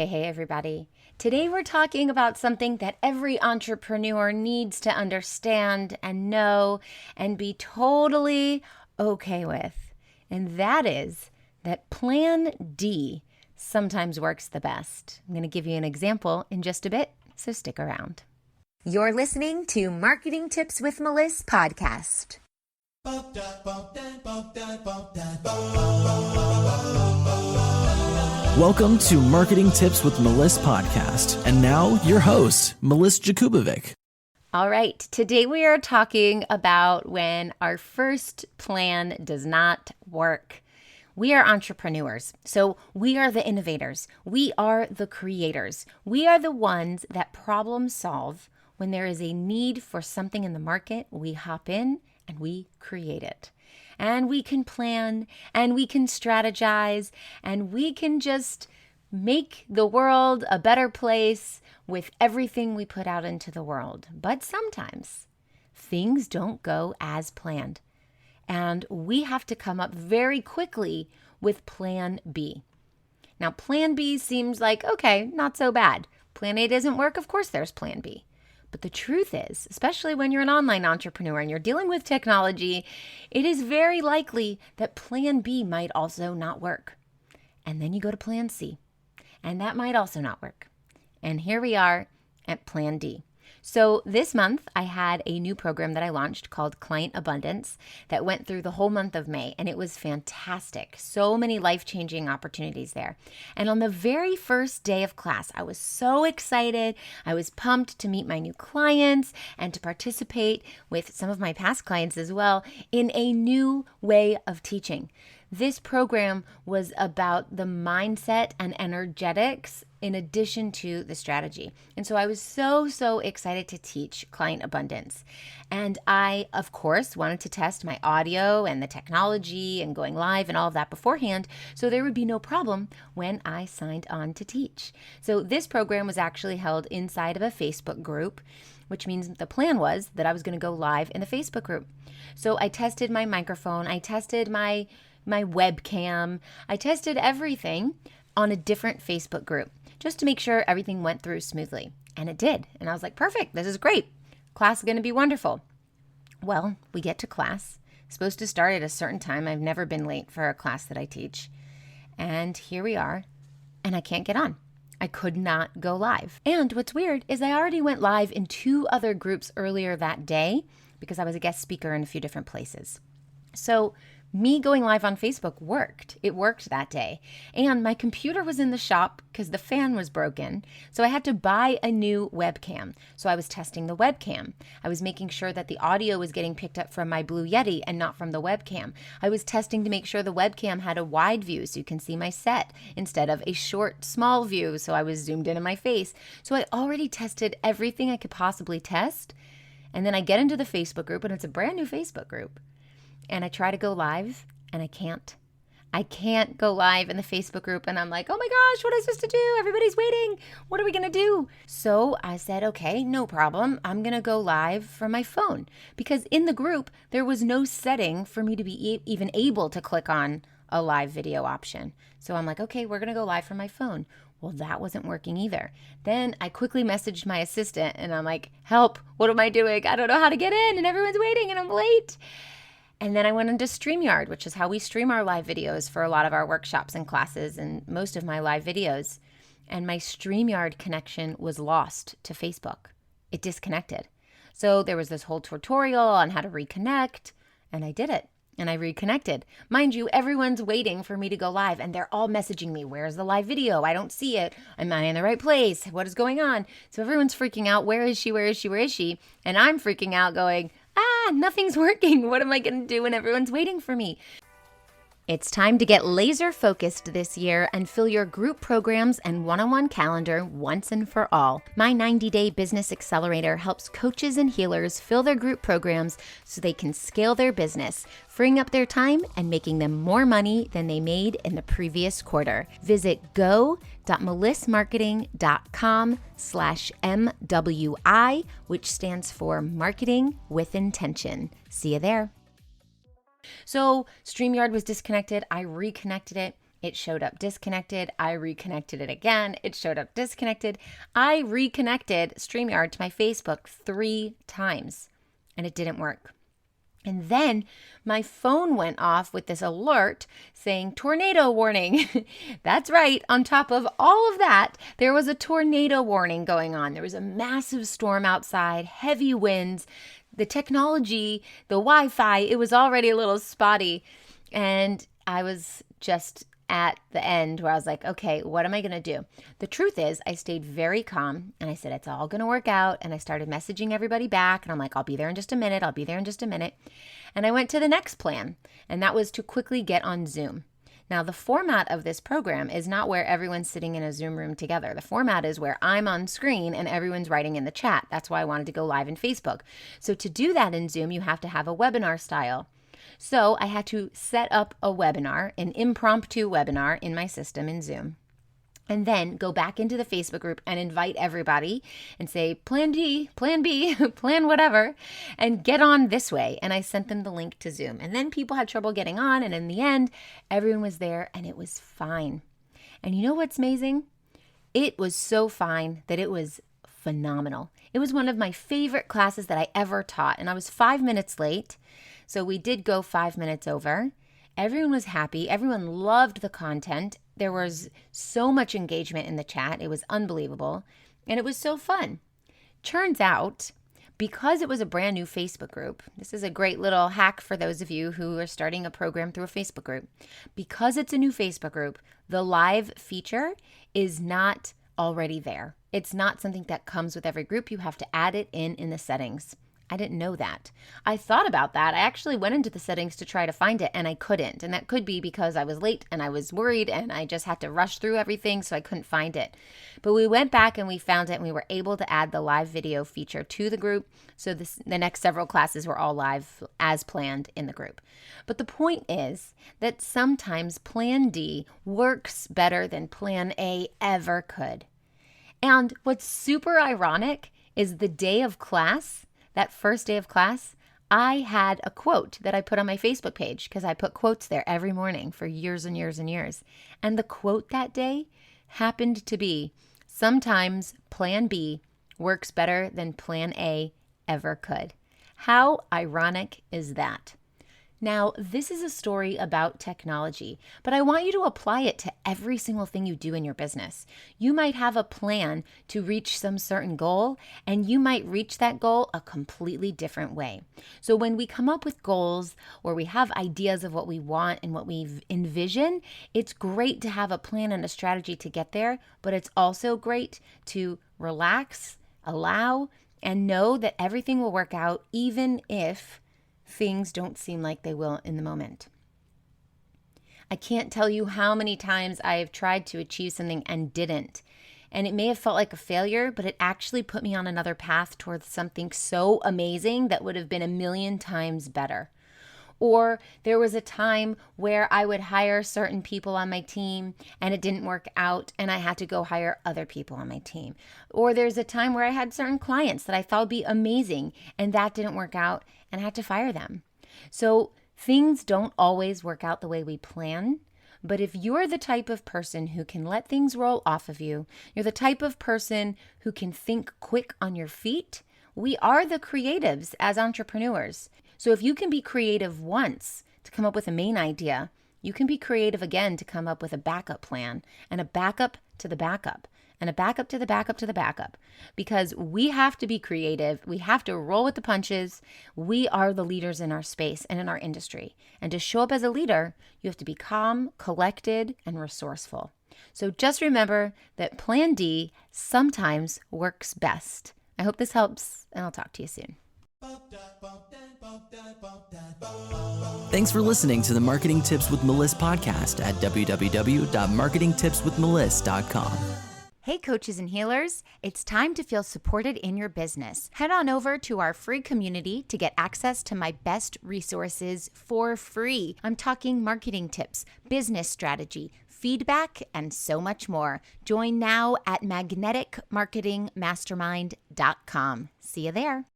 Hey, everybody. Today we're talking about something that every entrepreneur needs to understand and know and be totally okay with. And that is that Plan D sometimes works the best. I'm going to give you an example in just a bit, so stick around. You're listening to Marketing Tips with Meliss podcast. Welcome to Marketing Tips with Meliss podcast. And now your host, Meliss-Ep. All right, today we are talking about when our first plan does not work. We are entrepreneurs, so we are the innovators. We are the creators. We are the ones that problem solve. When there is a need for something in the market, we hop in and we create it. And we can plan, and we can strategize, and we can just make the world a better place with everything we put out into the world. But sometimes things don't go as planned, and we have to come up very quickly with Plan B. Now, Plan B seems like, okay, not so bad. Plan A doesn't work, of course there's Plan B. But the truth is, especially when you're an online entrepreneur and you're dealing with technology, it is very likely that Plan B might also not work. And then you go to Plan C, and that might also not work. And here we are at Plan D. So this month, I had a new program that I launched called Client Abundance that went through the whole month of May, and it was fantastic. So many life-changing opportunities there. And on the very first day of class, I was so excited. I was pumped to meet my new clients and to participate with some of my past clients as well in a new way of teaching. This program was about the mindset and energetics in addition to the strategy. And so I was so excited to teach Client Abundance. And I, of course, wanted to test my audio and the technology and going live and all of that beforehand, so there would be no problem when I signed on to teach. So this program was actually held inside of a Facebook group, which means the plan was that I was going to go live in the Facebook group. So I tested my microphone, I tested my webcam, I tested everything on a different Facebook group just to make sure everything went through smoothly. And it did. And I was like, perfect, this is great. Class is going to be wonderful. Well, we get to class. It's supposed to start at a certain time. I've never been late for a class that I teach. And here we are, and I can't get on. I could not go live. And what's weird is I already went live in 2 other groups earlier that day because I was a guest speaker in a few different places. So me going live on Facebook worked. It worked that day. And my computer was in the shop because the fan was broken. So I had to buy a new webcam. So I was testing the webcam. I was making sure that the audio was getting picked up from my Blue Yeti and not from the webcam. I was testing to make sure the webcam had a wide view so you can see my set instead of a short, small view. So I was zoomed in on my face. So I already tested everything I could possibly test. And then I get into the Facebook group, and it's a brand new Facebook group. And I try to go live, and I can't. I can't go live in the Facebook group, and I'm like, oh my gosh, what am I supposed to do? Everybody's waiting. What are we going to do? So I said, okay, no problem. I'm going to go live from my phone. Because in the group, there was no setting for me to be even able to click on a live video option. So I'm like, okay, we're going to go live from my phone. Well, that wasn't working either. Then I quickly messaged my assistant, and I'm like, help, what am I doing? I don't know how to get in, and everyone's waiting, and I'm late. And then I went into StreamYard, which is how we stream our live videos for a lot of our workshops and classes and most of my live videos. And my StreamYard connection was lost to Facebook. It disconnected. So there was this whole tutorial on how to reconnect, and I did it. And I reconnected. Mind you, everyone's waiting for me to go live, and they're all messaging me, where's the live video? I don't see it. Am I in the right place? What is going on? So everyone's freaking out. Where is she? Where is she? Where is she? And I'm freaking out going, nothing's working. What am I going to do when everyone's waiting for me? It's time to get laser focused this year and fill your group programs and one-on-one calendar once and for all. My 90-day business accelerator helps coaches and healers fill their group programs so they can scale their business, freeing up their time and making them more money than they made in the previous quarter. Visit go.melissmarketing.com/MWI, which stands for Marketing with Intention. See you there. So StreamYard was disconnected. I reconnected it. It showed up disconnected. I reconnected it again. It showed up disconnected. I reconnected StreamYard to my Facebook 3 times and it didn't work. And then my phone went off with this alert saying tornado warning. That's right. On top of all of that, there was a tornado warning going on. There was a massive storm outside, heavy winds, the technology, the Wi-Fi, it was already a little spotty. And I was just at the end where I was like, okay, what am I going to do? The truth is I stayed very calm and I said, it's all going to work out. And I started messaging everybody back and I'm like, I'll be there in just a minute. I'll be there in just a minute. And I went to the next plan, and that was to quickly get on Zoom. Now, the format of this program is not where everyone's sitting in a Zoom room together. The format is where I'm on screen and everyone's writing in the chat. That's why I wanted to go live in Facebook. So to do that in Zoom, you have to have a webinar style. So I had to set up a webinar, an impromptu webinar in my system in Zoom, and then go back into the Facebook group and invite everybody and say, plan D, plan B, plan whatever, and get on this way. And I sent them the link to Zoom. And then people had trouble getting on. And in the end, everyone was there and it was fine. And you know what's amazing? It was so fine that it was phenomenal. It was one of my favorite classes that I ever taught. And I was 5 minutes late. So we did go 5 minutes over. Everyone was happy. Everyone loved the content. There was so much engagement in the chat. It was unbelievable. And it was so fun. Turns out, because it was a brand new Facebook group, this is a great little hack for those of you who are starting a program through a Facebook group. Because it's a new Facebook group, the live feature is not already there. It's not something that comes with every group. You have to add it in the settings. I didn't know that. I thought about that. I actually went into the settings to try to find it and I couldn't. And that could be because I was late and I was worried and I just had to rush through everything, so I couldn't find it. But we went back and we found it and we were able to add the live video feature to the group. So the next several classes were all live as planned in the group. But the point is that sometimes Plan D works better than Plan A ever could. And what's super ironic is the day of class, that first day of class, I had a quote that I put on my Facebook page because I put quotes there every morning for years and years and years. And the quote that day happened to be, sometimes Plan B works better than Plan A ever could. How ironic is that? Now, this is a story about technology, but I want you to apply it to every single thing you do in your business. You might have a plan to reach some certain goal, and you might reach that goal a completely different way. So when we come up with goals or we have ideas of what we want and what we envision, it's great to have a plan and a strategy to get there, but it's also great to relax, allow, and know that everything will work out even if things don't seem like they will in the moment. I can't tell you how many times I have tried to achieve something and didn't. And it may have felt like a failure, but it actually put me on another path towards something so amazing that would have been a million times better. Or there was a time where I would hire certain people on my team and it didn't work out and I had to go hire other people on my team. Or there's a time where I had certain clients that I thought would be amazing and that didn't work out and I had to fire them. So things don't always work out the way we plan. But if you're the type of person who can let things roll off of you, you're the type of person who can think quick on your feet, we are the creatives as entrepreneurs. So if you can be creative once to come up with a main idea, you can be creative again to come up with a backup plan and a backup to the backup and a backup to the backup to the backup. Because we have to be creative. We have to roll with the punches. We are the leaders in our space and in our industry. And to show up as a leader, you have to be calm, collected, and resourceful. So just remember that Plan D sometimes works best. I hope this helps, and I'll talk to you soon. Thanks for listening to the Marketing Tips with Meliss podcast at www.marketingtipswithmeliss.com. Hey, coaches and healers, it's time to feel supported in your business. Head on over to our free community to get access to my best resources for free. I'm talking marketing tips, business strategy, feedback, and so much more. Join now at magneticmarketingmastermind.com. See you there.